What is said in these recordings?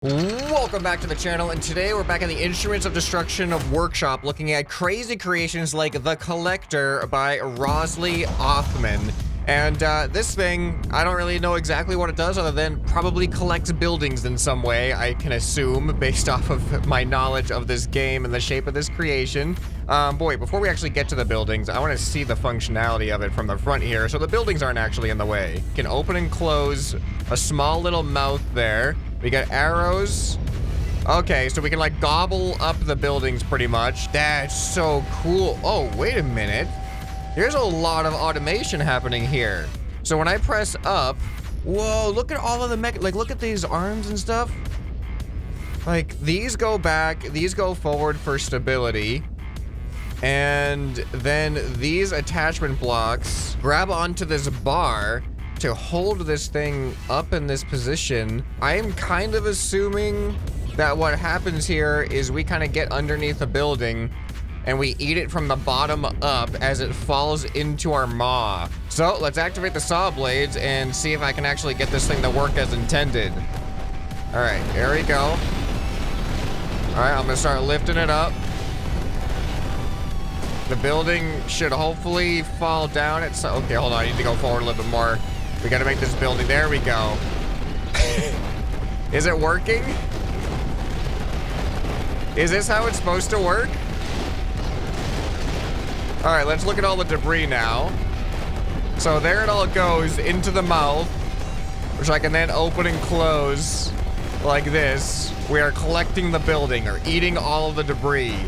Welcome back to the channel, and today we're back in the Instruments of Destruction workshop looking at crazy creations like The Collector by Rosley Othman. And this thing, I don't really know exactly what it does other than probably collects buildings in some way, I can assume, based off of my knowledge of this game and the shape of this creation. Boy, before we actually get to the buildings, I want to see the functionality of it from the front here, so the buildings aren't actually in the way. You can open and close a small little mouth there. We got arrows. Okay, so we can like gobble up the buildings pretty much. That's so cool. Oh, wait a minute. There's a lot of automation happening here. So when I press up, whoa, look at all of the like look at these arms and stuff. Like these go back, these go forward for stability. And then these attachment blocks grab onto this bar to hold this thing up in this position. I am kind of assuming that what happens here is we kind of get underneath a building and we eat it from the bottom up as it falls into our maw. So let's activate the saw blades and see if I can actually get this thing to work as intended. All right, there we go. All right, I'm gonna start lifting it up. The building should hopefully fall down at some, okay, hold on, I need to go forward a little bit more. We gotta make this building, there we go. Is it working? Is this how it's supposed to work? All right, let's look at all the debris now. So there it all goes into the mouth, which I can then open and close like this. We are collecting the building or eating all of the debris.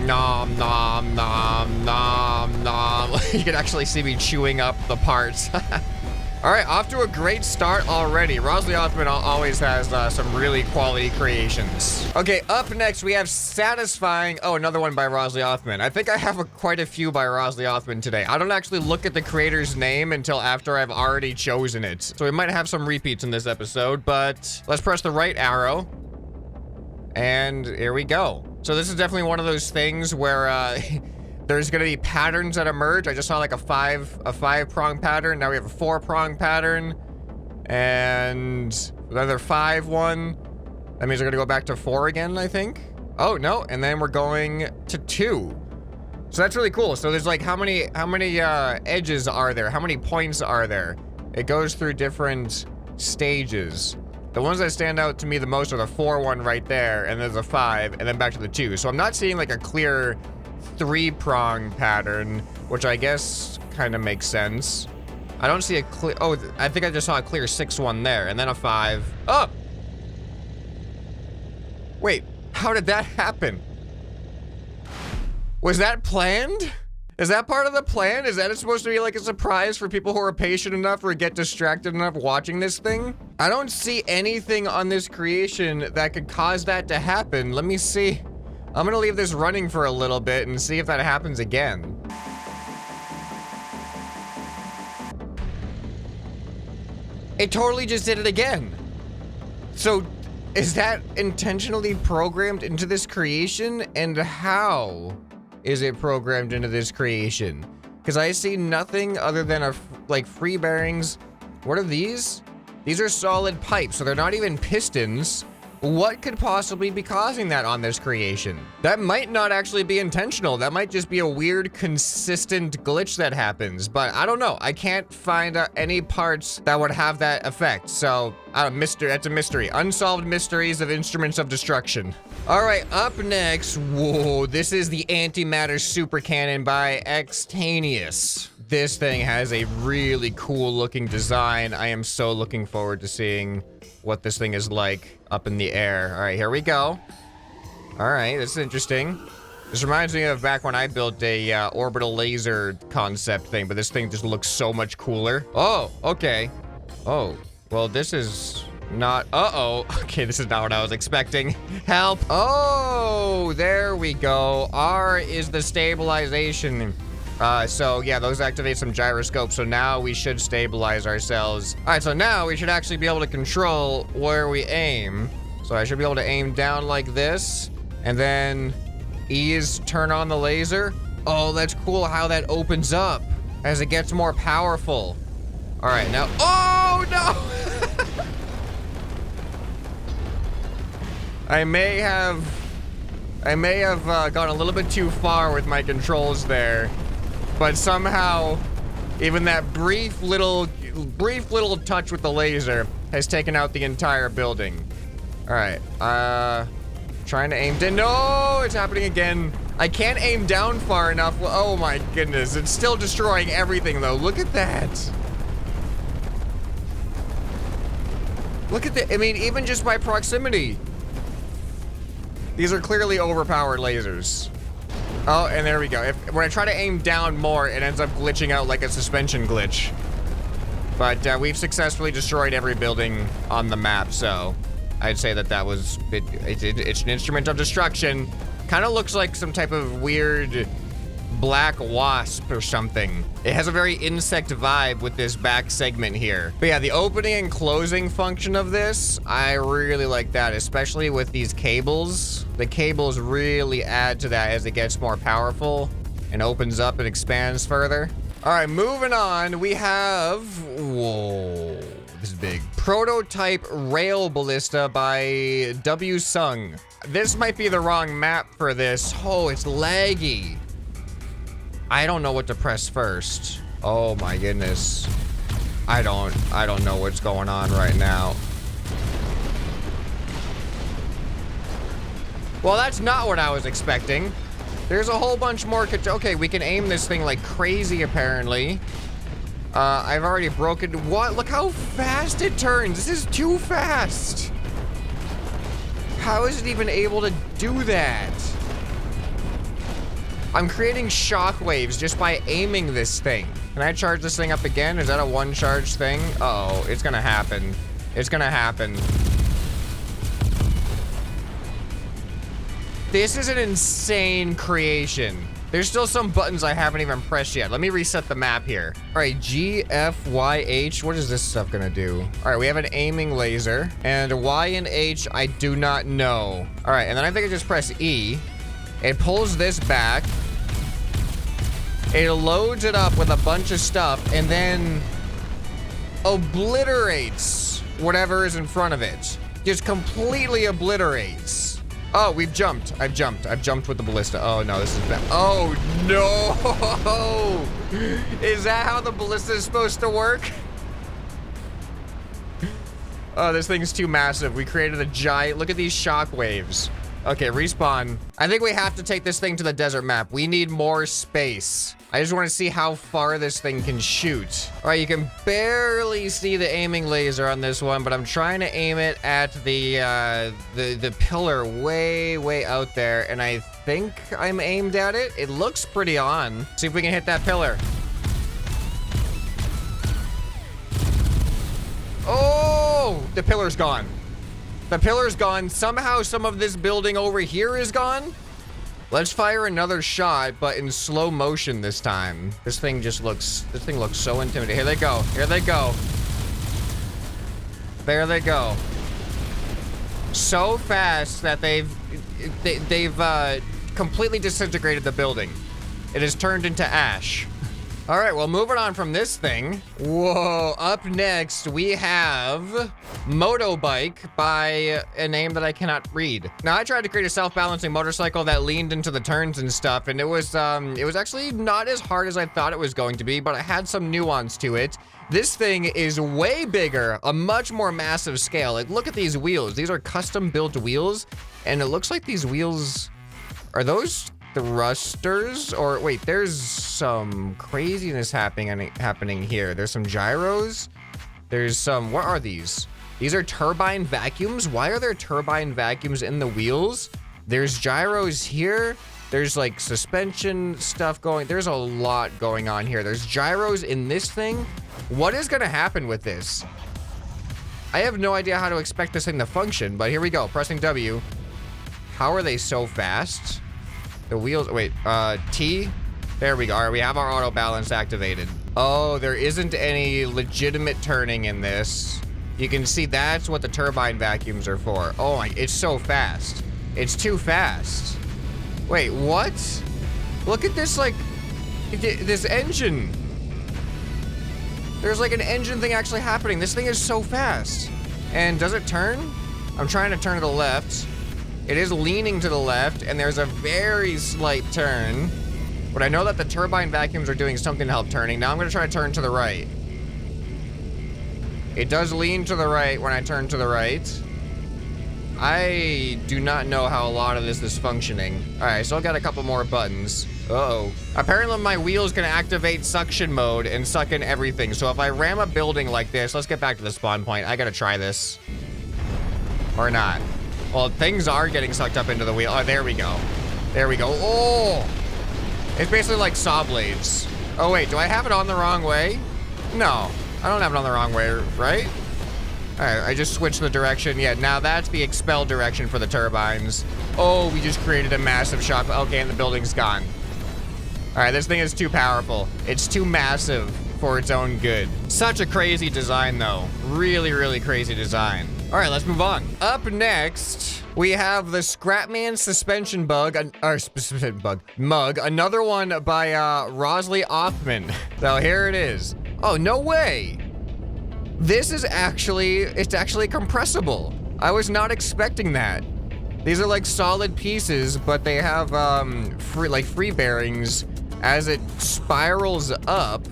Nom, nom, nom, nom, nom. You can actually see me chewing up the parts. All right, off to a great start already. Rosley Othman always has some really quality creations. Okay, up next we have Satisfying. Oh, another one by Rosley Othman. I think I have quite a few by Rosley Othman today. I don't actually look at the creator's name until after I've already chosen it. So we might have some repeats in this episode, but let's press the right arrow. And here we go. So this is definitely one of those things where there's gonna be patterns that emerge. I just saw like a five prong pattern. Now we have a 4-prong pattern and another 5 one. That means we're gonna go back to 4 again, I think. Oh no, and then we're going to 2. So that's really cool. So there's like how many edges are there? How many points are there? It goes through different stages. The ones that stand out to me the most are the 4 one right there, and there's a 5, and then back to the 2. So I'm not seeing like a clear 3-prong pattern, which I guess kind of makes sense. I don't see a clear, oh, I think I just saw a clear 6 one there, and then a 5. Oh! Wait, how did that happen? Was that planned? Is that part of the plan? Is that supposed to be like a surprise for people who are patient enough or get distracted enough watching this thing? I don't see anything on this creation that could cause that to happen. Let me see. I'm gonna leave this running for a little bit and see if that happens again. It totally just did it again. So, is that intentionally programmed into this creation? And how is it programmed into this creation? Because I see nothing other than like free bearings. What are these? These are solid pipes, so they're not even pistons. What could possibly be causing that on this creation? That might not actually be intentional. That might just be a weird, consistent glitch that happens, but I don't know. I can't find any parts that would have that effect. So, that's a mystery. Unsolved mysteries of Instruments of Destruction. All right, up next, whoa, this is the Antimatter Super Cannon by Extaneous. This thing has a really cool looking design. I am so looking forward to seeing what this thing is like up in the air. All right, here we go. All right, this is interesting. This reminds me of back when I built a orbital laser concept thing, but this thing just looks so much cooler. Oh, okay. Oh, well, this is not, uh-oh. Okay, this is not what I was expecting. Help. Oh, there we go. R is the stabilization. So yeah, those activate some gyroscopes, so now we should stabilize ourselves. All right, so now we should actually be able to control where we aim. So I should be able to aim down like this, and then E's turn on the laser. Oh, that's cool how that opens up as it gets more powerful. All right, now, oh no! I may have gone a little bit too far with my controls there, but somehow even that brief little touch with the laser has taken out the entire building. All right, trying to aim down. No, it's happening again. I can't aim down far enough. Oh my goodness, it's still destroying everything though. Look at that. Look at the, I mean, even just by proximity. These are clearly overpowered lasers. Oh, and there we go. When I try to aim down more, it ends up glitching out like a suspension glitch. But we've successfully destroyed every building on the map, so I'd say that was, it's an instrument of destruction. Kind of looks like some type of weird black wasp or something. It has a very insect vibe with this back segment here. But yeah, the opening and closing function of this, I really like that, especially with these cables. The cables really add to that as it gets more powerful and opens up and expands further. All right, moving on, we have, whoa, this is big. Prototype Rail Ballista by W. Sung. This might be the wrong map for this. Oh, it's laggy. I don't know what to press first. Oh my goodness. I don't know what's going on right now. Well, that's not what I was expecting. There's a whole bunch more. Okay, we can aim this thing like crazy, apparently. I've already broken. What? Look how fast it turns. This is too fast. How is it even able to do that? I'm creating shockwaves just by aiming this thing. Can I charge this thing up again? Is that a one charge thing? Uh-oh, it's gonna happen. It's gonna happen. This is an insane creation. There's still some buttons I haven't even pressed yet. Let me reset the map here. All right, G, F, Y, H. What is this stuff gonna do? All right, we have an aiming laser. And Y and H, I do not know. All right, and then I think I just press E. It pulls this back. It loads it up with a bunch of stuff and then obliterates whatever is in front of it. Just completely obliterates. Oh, we've jumped. I've jumped with the ballista. Oh no, this is bad. Oh no! Is that how the ballista is supposed to work? Oh, this thing's too massive. We created a giant, look at these shockwaves. Okay, respawn. I think we have to take this thing to the desert map. We need more space. I just want to see how far this thing can shoot. All right, you can barely see the aiming laser on this one, but I'm trying to aim it at the pillar way out there, and I think I'm aimed at it. It looks pretty on. See if we can hit that pillar. Oh, the pillar's gone. The pillar's gone. Somehow some of this building over here is gone. Let's fire another shot, but in slow motion this time. This thing looks so intimidating. Here they go. Here they go. There they go. So fast that they've completely disintegrated the building. It has turned into ash. All right, well, moving on from this thing. Whoa, up next, we have Motobike by a name that I cannot read. Now, I tried to create a self-balancing motorcycle that leaned into the turns and stuff, and it was actually not as hard as I thought it was going to be, but it had some nuance to it. This thing is way bigger, a much more massive scale. Like, look at these wheels. These are custom-built wheels, and it looks like these wheels, are those thrusters? Or wait, there's some craziness happening here. There's some gyros. There's some, what are these? These are turbine vacuums. Why are there turbine vacuums in the wheels? There's gyros here. There's like suspension stuff going. There's a lot going on here. There's gyros in this thing. What is gonna happen with this? I have no idea how to expect this thing to function, but here we go, pressing W. How are they so fast? The wheels, wait, T? There we go. All right, we have our auto balance activated. Oh, there isn't any legitimate turning in this. You can see that's what the turbine vacuums are for. Oh my, it's so fast. It's too fast. Wait, what? Look at this, like, this engine. There's like an engine thing actually happening. This thing is so fast. And does it turn? I'm trying to turn to the left. It is leaning to the left, and there's a very slight turn. But I know that the turbine vacuums are doing something to help turning. Now I'm gonna try to turn to the right. It does lean to the right when I turn to the right. I do not know how a lot of this is functioning. All right, so I've got a couple more buttons. Uh-oh. Apparently my wheel's gonna activate suction mode and suck in everything. So if I ram a building like this, let's get back to the spawn point. I gotta try this. Or not. Well, things are getting sucked up into the wheel. Oh, there we go. There we go. Oh! It's basically like saw blades. Oh wait, do I have it on the wrong way? No, I don't have it on the wrong way, right? All right, I just switched the direction. Yeah, now that's the expel direction for the turbines. Oh, we just created a massive shock. Okay, and the building's gone. All right, this thing is too powerful. It's too massive for its own good. Such a crazy design though. Really, really crazy design. All right, let's move on. Up next, we have the ScrapMan suspension bug, mug, another one by Rosley Othman. So here it is. Oh, no way. This is actually, it's actually compressible. I was not expecting that. These are like solid pieces, but they have free bearings as it spirals up,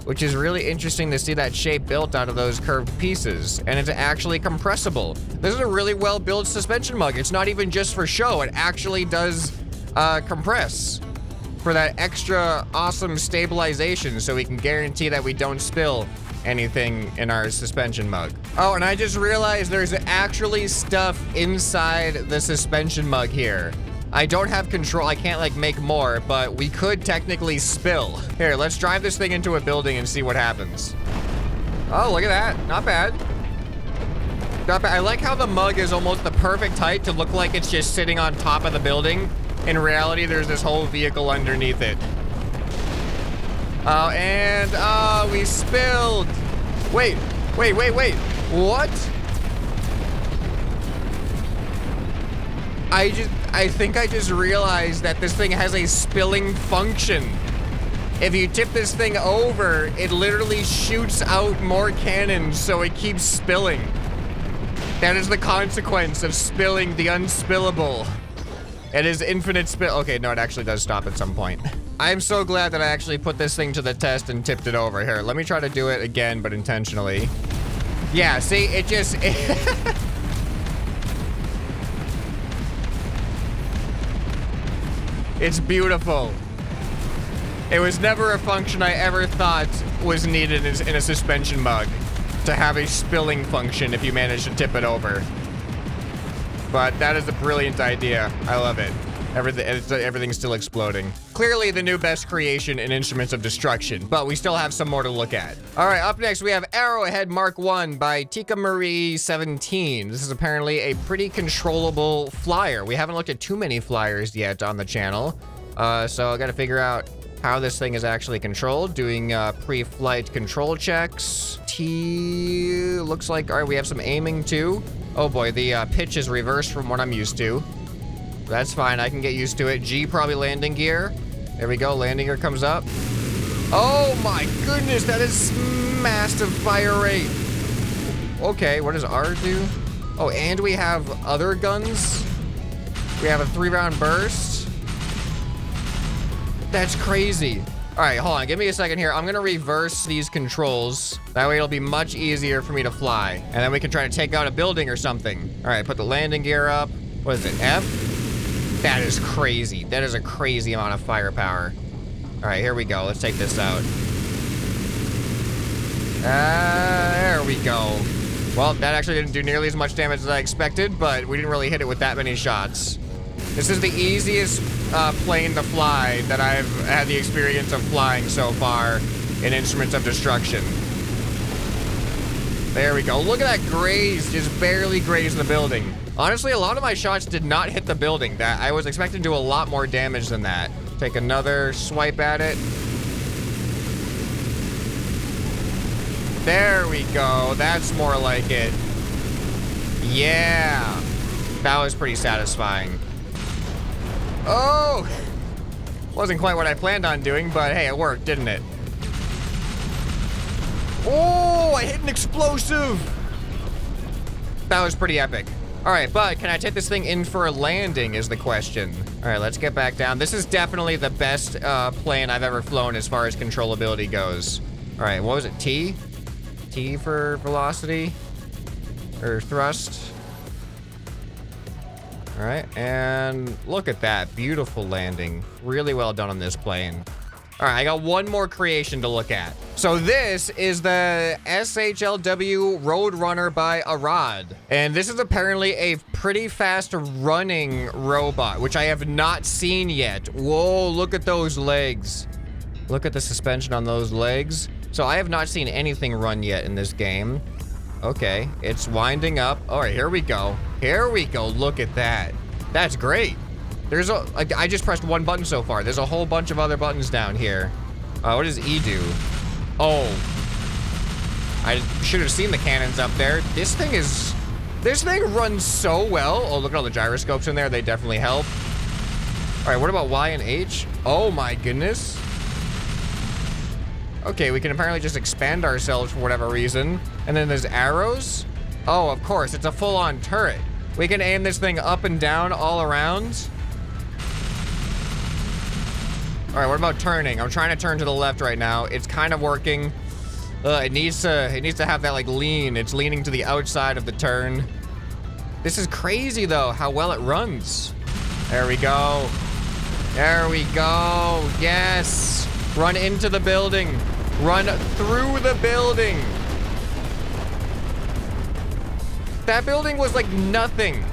which is really interesting to see that shape built out of those curved pieces. And it's actually compressible. This is a really well-built suspension mug. It's not even just for show. It actually does compress for that extra awesome stabilization, so we can guarantee that we don't spill anything in our suspension mug. Oh, and I just realized there's actually stuff inside the suspension mug here. I don't have control, I can't like make more, but we could technically spill. Here, let's drive this thing into a building and see what happens. Oh, look at that, not bad. Not bad. I like how the mug is almost the perfect height to look like it's just sitting on top of the building. In reality, there's this whole vehicle underneath it. Oh, and we spilled. Wait. What? I think I just realized that this thing has a spilling function. If you tip this thing over, it literally shoots out more cannons, so it keeps spilling. That is the consequence of spilling the unspillable. It is infinite spill. Okay, no, it actually does stop at some point. I'm so glad that I actually put this thing to the test and tipped it over. Here, let me try to do it again, but intentionally. Yeah, see, it just... It's beautiful. It was never a function I ever thought was needed in a suspension mug, to have a spilling function if you manage to tip it over. But that is a brilliant idea. I love it. Everything's still exploding. Clearly the new best creation in Instruments of Destruction, but we still have some more to look at. All right, up next we have Arrowhead Mark 1 by Tika Marie 17. This is apparently a pretty controllable flyer. We haven't looked at too many flyers yet on the channel, so I gotta figure out how this thing is actually controlled. Doing pre-flight control checks. T looks like, all right, we have some aiming too. Oh boy, the pitch is reversed from what I'm used to. That's fine, I can get used to it. G, probably landing gear. There we go, landing gear comes up. Oh my goodness, that is massive fire rate. Okay, what does R do? Oh, and we have other guns. We have a 3-round burst. That's crazy. All right, hold on, give me a second here. I'm gonna reverse these controls. That way it'll be much easier for me to fly. And then we can try to take out a building or something. All right, put the landing gear up. What is it, F? That is crazy. That is a crazy amount of firepower. All right, here we go. Let's take this out. There we go. Well, that actually didn't do nearly as much damage as I expected, but we didn't really hit it with that many shots. This is the easiest plane to fly that I've had the experience of flying so far in Instruments of Destruction. There we go. Look at that graze, just barely grazed the building. Honestly, a lot of my shots did not hit the building. That I was expecting to do a lot more damage than that. Take another swipe at it. There we go. That's more like it. Yeah. That was pretty satisfying. Oh! Wasn't quite what I planned on doing, but hey, it worked, didn't it? Oh, I hit an explosive! That was pretty epic. All right, but can I take this thing in for a landing is the question. All right, let's get back down. This is definitely the best plane I've ever flown as far as controllability goes. All right, what was it, T? T for velocity or thrust. All right, and look at that, beautiful landing. Really well done on this plane. All right, I got one more creation to look at. So this is the SHLW Roadrunner by ARROWHEAD. And this is apparently a pretty fast running robot, which I have not seen yet. Whoa, look at those legs. Look at the suspension on those legs. So I have not seen anything run yet in this game. Okay, it's winding up. All right, here we go. Here we go, look at that. That's great. I just pressed one button so far. There's a whole bunch of other buttons down here. What does E do? Oh. I should have seen the cannons up there. This thing runs so well. Oh, look at all the gyroscopes in there. They definitely help. All right, what about Y and H? Oh my goodness. Okay, we can apparently just expand ourselves for whatever reason. And then there's arrows. Oh, of course, it's a full-on turret. We can aim this thing up and down all around. All right, what about turning? I'm trying to turn to the left right now. It's kind of working. It needs to have that like lean. It's leaning to the outside of the turn. This is crazy though, how well it runs. There we go. There we go. Yes. Run into the building. Run through the building. That building was like nothing.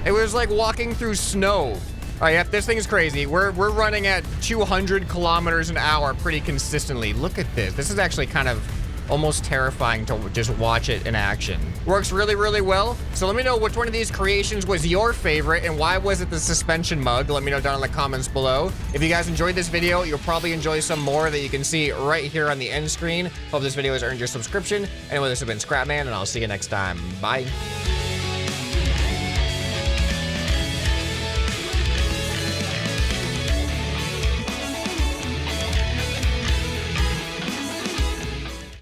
It was like walking through snow. All right, yeah, this thing is crazy. We're running at 200 kilometers an hour pretty consistently. Look at this. This is actually kind of almost terrifying to just watch it in action. Works really, really well. So let me know which one of these creations was your favorite and why was it the suspension mug? Let me know down in the comments below. If you guys enjoyed this video, you'll probably enjoy some more that you can see right here on the end screen. Hope this video has earned your subscription. Anyway, this has been ScrapMan, and I'll see you next time. Bye.